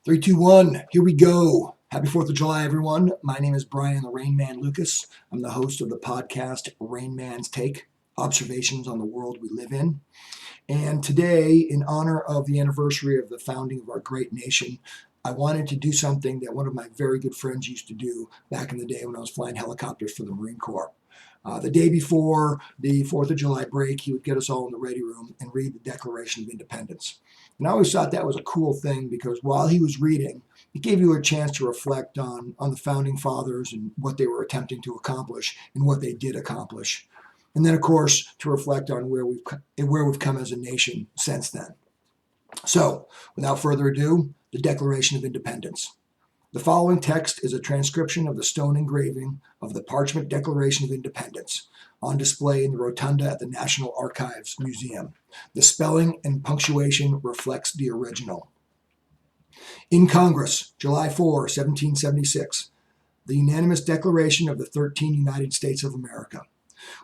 Three, two, one, here we go. Happy 4th of July, everyone. My name is Brian the Rain Man Lucas. I'm the host of the podcast Rainman's Take, Observations on the World We Live in. And today, in honor of the anniversary of the founding of our great nation, I wanted to do something that one of my very good friends used to do back in the day when I was flying helicopters for the Marine Corps. The day before the 4th of July break, he would get us all in the ready room and read the Declaration of Independence. And I always thought that was a cool thing because while he was reading, it gave you a chance to reflect on the founding fathers and what they were attempting to accomplish and what they did accomplish. And then, of course, to reflect on where we've come as a nation since then. So, without further ado, the Declaration of Independence. The following text is a transcription of the stone engraving of the Parchment Declaration of Independence on display in the rotunda at the National Archives Museum. The spelling and punctuation reflects the original. In Congress, July 4, 1776, the unanimous declaration of the 13 United States of America.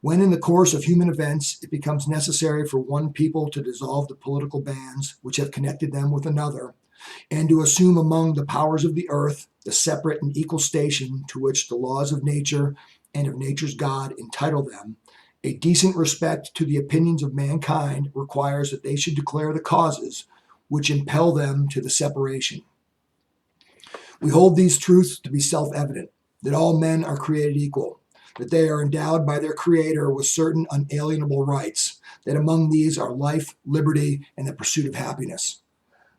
When in the course of human events it becomes necessary for one people to dissolve the political bands which have connected them with another, and to assume among the powers of the earth the separate and equal station to which the laws of nature and of nature's God entitle them, a decent respect to the opinions of mankind requires that they should declare the causes which impel them to the separation. We hold these truths to be self-evident, that all men are created equal, that they are endowed by their Creator with certain unalienable rights, that among these are life, liberty, and the pursuit of happiness.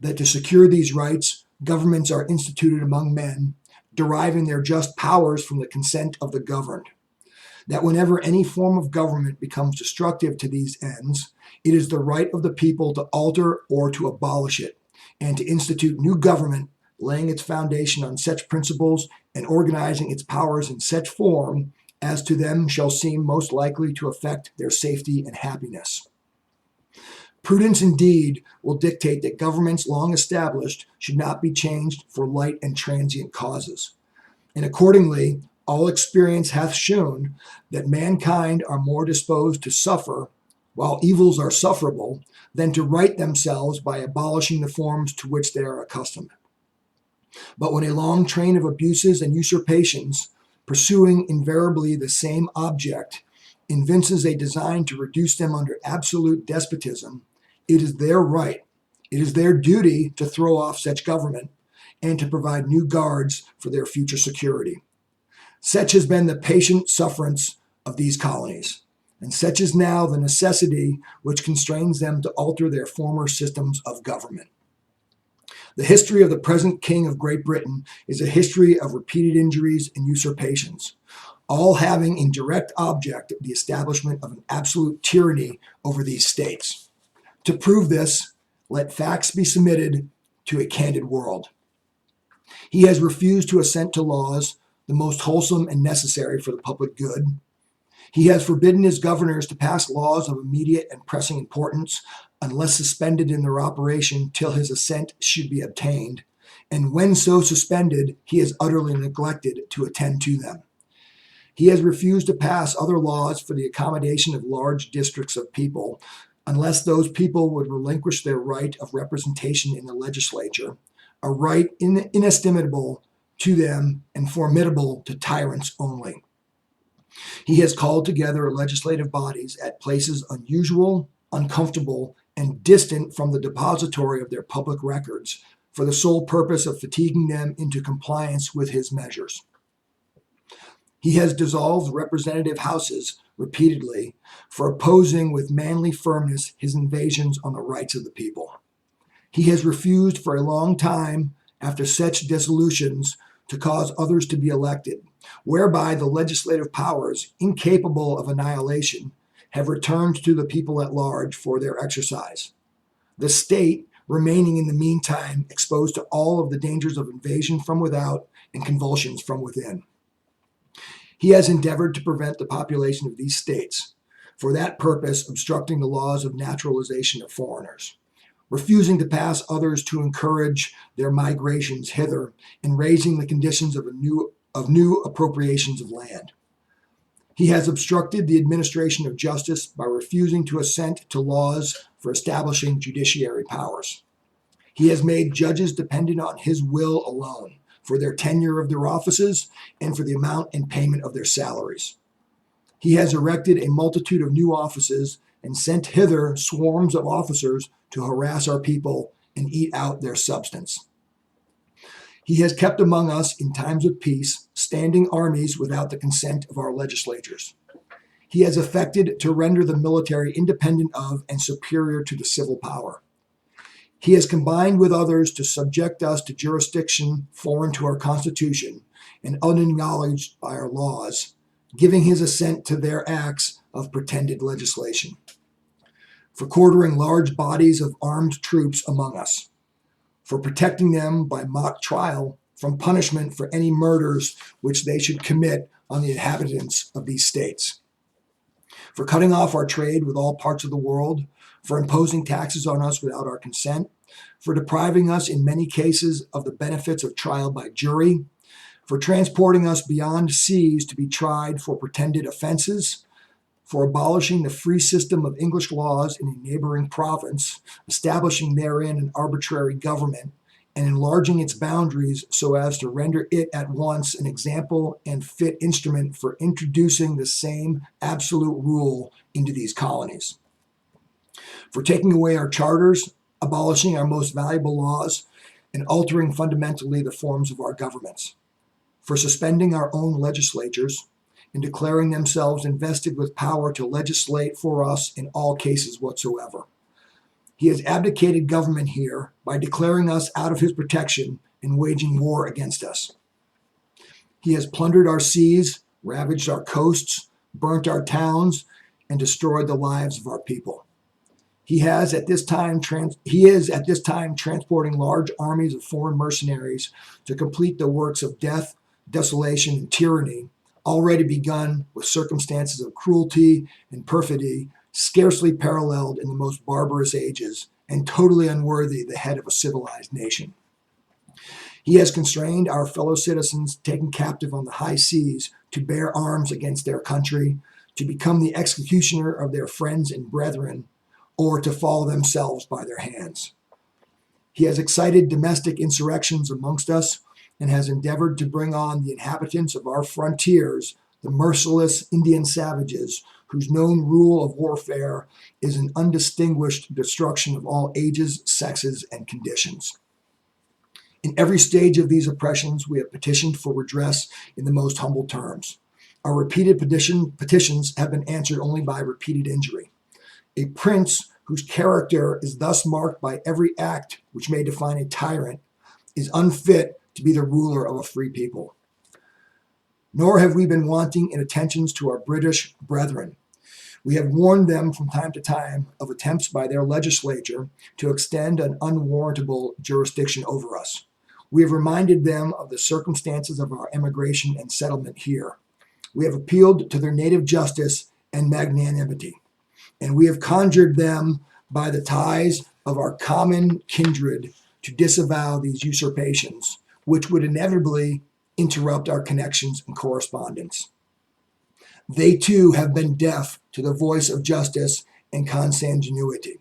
That to secure these rights, governments are instituted among men, deriving their just powers from the consent of the governed. That whenever any form of government becomes destructive to these ends, it is the right of the people to alter or to abolish it, and to institute new government, laying its foundation on such principles and organizing its powers in such form as to them shall seem most likely to affect their safety and happiness. Prudence indeed will dictate that governments long established should not be changed for light and transient causes. And accordingly, all experience hath shown that mankind are more disposed to suffer, while evils are sufferable, than to right themselves by abolishing the forms to which they are accustomed. But when a long train of abuses and usurpations, pursuing invariably the same object, evinces a design to reduce them under absolute despotism, it is their right, it is their duty to throw off such government and to provide new guards for their future security. Such has been the patient sufferance of these colonies, and such is now the necessity which constrains them to alter their former systems of government. The history of the present King of Great Britain is a history of repeated injuries and usurpations, all having in direct object the establishment of an absolute tyranny over these states. To prove this, let facts be submitted to a candid world. He has refused to assent to laws, the most wholesome and necessary for the public good. He has forbidden his governors to pass laws of immediate and pressing importance, unless suspended in their operation till his assent should be obtained, and when so suspended, he has utterly neglected to attend to them. He has refused to pass other laws for the accommodation of large districts of people, unless those people would relinquish their right of representation in the legislature, a right inestimable to them and formidable to tyrants only. He has called together legislative bodies at places unusual, uncomfortable, and distant from the depository of their public records for the sole purpose of fatiguing them into compliance with his measures. He has dissolved representative houses repeatedly for opposing with manly firmness his invasions on the rights of the people. He has refused for a long time, after such dissolutions, to cause others to be elected, whereby the legislative powers, incapable of annihilation, have returned to the people at large for their exercise. The state, remaining in the meantime exposed to all of the dangers of invasion from without and convulsions from within. He has endeavored to prevent the population of these states, for that purpose obstructing the laws of naturalization of foreigners, refusing to pass others to encourage their migrations hither, and raising the conditions of new appropriations of land. He has obstructed the administration of justice by refusing to assent to laws for establishing judiciary powers. He has made judges dependent on his will alone for their tenure of their offices and for the amount and payment of their salaries. He has erected a multitude of new offices and sent hither swarms of officers to harass our people and eat out their substance. He has kept among us in times of peace standing armies without the consent of our legislatures. He has effected to render the military independent of and superior to the civil power. He has combined with others to subject us to jurisdiction foreign to our Constitution and unacknowledged by our laws, giving his assent to their acts of pretended legislation, for quartering large bodies of armed troops among us, for protecting them by mock trial from punishment for any murders which they should commit on the inhabitants of these states, for cutting off our trade with all parts of the world, for imposing taxes on us without our consent, for depriving us in many cases of the benefits of trial by jury, for transporting us beyond seas to be tried for pretended offenses, for abolishing the free system of English laws in a neighboring province, establishing therein an arbitrary government, and enlarging its boundaries so as to render it at once an example and fit instrument for introducing the same absolute rule into these colonies, for taking away our charters, abolishing our most valuable laws, and altering fundamentally the forms of our governments, for suspending our own legislatures, and declaring themselves invested with power to legislate for us in all cases whatsoever. He has abdicated government here by declaring us out of his protection and waging war against us. He has plundered our seas, ravaged our coasts, burnt our towns, and destroyed the lives of our people. He is at this time transporting large armies of foreign mercenaries to complete the works of death, desolation, and tyranny, already begun with circumstances of cruelty and perfidy scarcely paralleled in the most barbarous ages and totally unworthy the head of a civilized nation. He has constrained our fellow citizens taken captive on the high seas to bear arms against their country, to become the executioner of their friends and brethren, or to fall themselves by their hands. He has excited domestic insurrections amongst us, and has endeavored to bring on the inhabitants of our frontiers the merciless Indian savages whose known rule of warfare is an undistinguished destruction of all ages, sexes, and conditions. In every stage of these oppressions, we have petitioned for redress in the most humble terms. Our repeated petitions have been answered only by repeated injury. A prince whose character is thus marked by every act which may define a tyrant is unfit to be the ruler of a free people. Nor have we been wanting in attentions to our British brethren. We have warned them from time to time of attempts by their legislature to extend an unwarrantable jurisdiction over us. We have reminded them of the circumstances of our emigration and settlement here. We have appealed to their native justice and magnanimity, and we have conjured them by the ties of our common kindred to disavow these usurpations, which would inevitably interrupt our connections and correspondence. They too have been deaf to the voice of justice and consanguinity.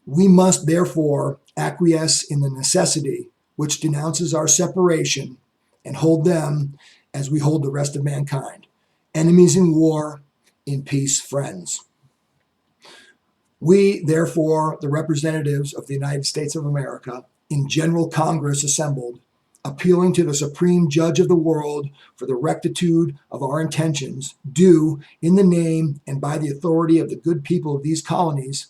We must therefore acquiesce in the necessity which denounces our separation and hold them as we hold the rest of mankind, enemies in war, in peace friends. We, therefore, the representatives of the United States of America, in General Congress assembled, appealing to the Supreme Judge of the world for the rectitude of our intentions, do, in the name and by the authority of the good people of these colonies,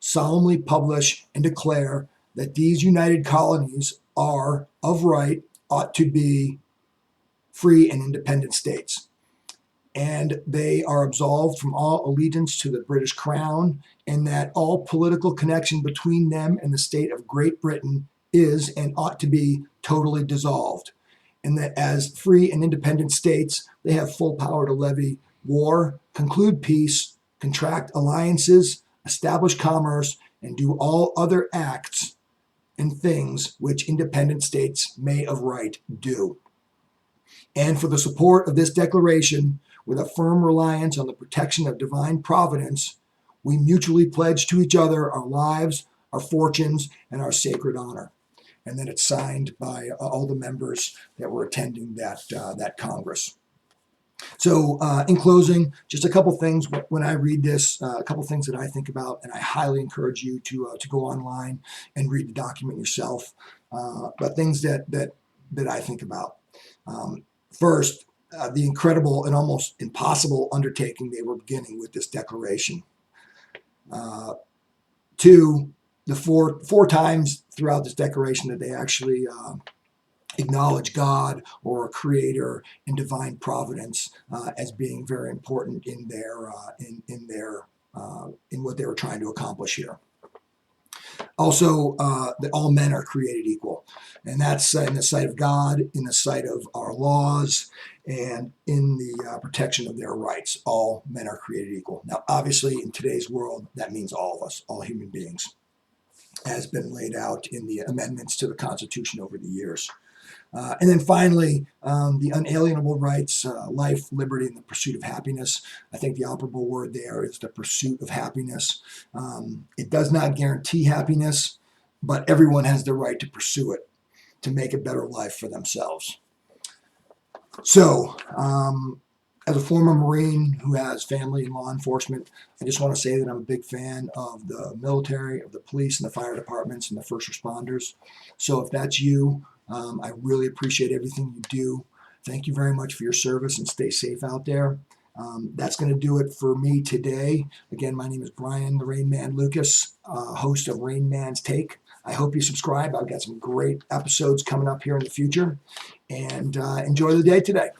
solemnly publish and declare that these united colonies are, of right, ought to be free and independent states. And they are absolved from all allegiance to the British Crown, and that all political connection between them and the state of Great Britain is and ought to be totally dissolved, and that as free and independent states, they have full power to levy war, conclude peace, contract alliances, establish commerce, and do all other acts and things which independent states may of right do. And for the support of this declaration, with a firm reliance on the protection of divine providence, we mutually pledge to each other our lives, our fortunes, and our sacred honor. And then it's signed by all the members that were attending that Congress. So, in closing, just a couple things when I read this, a couple things that I think about, and I highly encourage you to go online and read the document yourself. But things that I think about. First, the incredible and almost impossible undertaking they were beginning with this declaration. Two, the four times throughout this declaration that they actually acknowledge God or a creator and divine providence as being very important in what they were trying to accomplish here. Also, that all men are created equal, and that's in the sight of God, in the sight of our laws, and in the protection of their rights. All men are created equal. Now, obviously, in today's world, that means all of us, all human beings, has been laid out in the amendments to the Constitution over the years. And then finally, the unalienable rights, life, liberty, and the pursuit of happiness. I think the operable word there is the pursuit of happiness. It does not guarantee happiness, but everyone has the right to pursue it, to make a better life for themselves. So, as a former Marine who has family in law enforcement, I just want to say that I'm a big fan of the military, of the police and the fire departments and the first responders. So if that's you, I really appreciate everything you do. Thank you very much for your service, and stay safe out there. That's going to do it for me today. Again, my name is Brian the Rain Man Lucas, host of Rainman's Take. I hope you subscribe. I've got some great episodes coming up here in the future, and enjoy the day today.